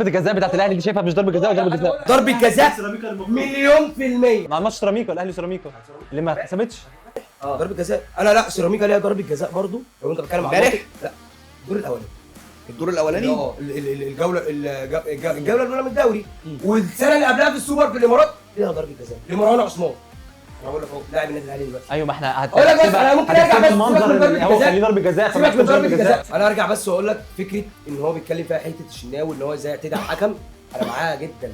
ضربة الجزاء بتاعت الاهلي دي شايفها مش ضربة جزاء ولا ضربة جزاء؟ ضربة جزاء مليون في المية. مع ماتش سيراميكا الاهلي سيراميكا اللي ما اتحسبتش. ضربة جزاء. انا لا سيراميكا ليها ضربة جزاء برضو لو انت بتتكلم عن امبارح؟ لا الدور الاولاني. الدور الاولاني الجولة الاولى من الدوري والسنة اللي قبلها في السوبر في الامارات ليها ضربة جزاء لمروان عثمان. انا بقول لك اهو لاعب النادي الاهلي دلوقتي. ايوه ما احنا اقول لك بس انا ممكن ارجع بس المنظر هو خليه ضربة جزاء سيبك من ضربة الجزاء. انا ارجع بس واقول لك فكرة ان هو بيتكلم فيها حتة الشناوي ان هو ازاي يعتدي على الحكم. انا معاها جدا.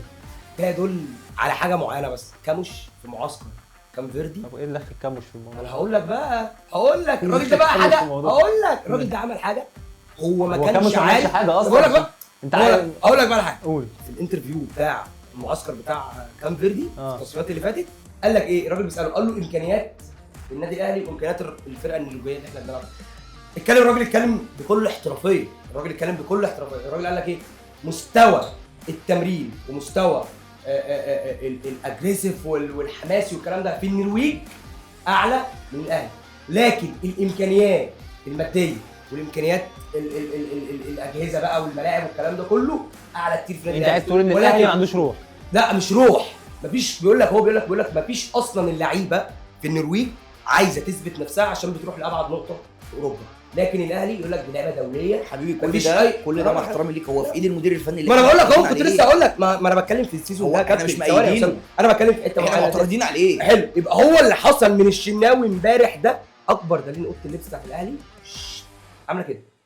ده يدل على حاجة معينة بس كاموش في معسكر كان فيردي. طب ايه اللي دخل كاموش في الموضوع؟ انا هقول لك بقى الراجل ده بقى حاجة. هقول لك الراجل ده عمل حاجة هو ما كانش عارف حاجة اصلا. بقول لك بقى انت عارف اقول لك بقى على حاجة. قول. في الانترفيو بتاع المعسكر بتاع كان فيردي في التصفيات اللي فاتت قال لك ايه؟ الراجل بيساله قال له امكانيات النادي الاهلي وامكانيات الفرقه النرويجيه اللي احنا بنلعبها. الراجل اتكلم بكل احترافيه. الراجل قال لك ايه؟ مستوى التمرين ومستوى الاجريسيف والحماسي والكلام ده في النرويج اعلى من الاهلي، لكن الامكانيات الماديه والامكانيات الاجهزه بقى والملاعب والكلام ده كله اعلى كتير في النادي الاهلي. انت عايز تقول ان الاهلي ما عندوش روح؟ لا مش روح، مفيش. بيقول لك مفيش اصلا اللعيبه في النرويج عايزه تثبت نفسها عشان بتروح لابعد نقطه في اوروبا، لكن الاهلي يقول لك دي لعبه دوليه حبيبي. كل ده مع احترامي ليك هو في ايد المدير الفني اللي ما انا بقول لك اهو. كنت لسه اقول لك ما انا بتكلم في السيزون ده احنا مش مأيدين. انا بتكلم في حته احنا معترضين عليه. حلو. يبقى هو اللي حصل من الشناوي امبارح ده اكبر دليل اوضه اللبس بتاعت الاهلي عامله كده.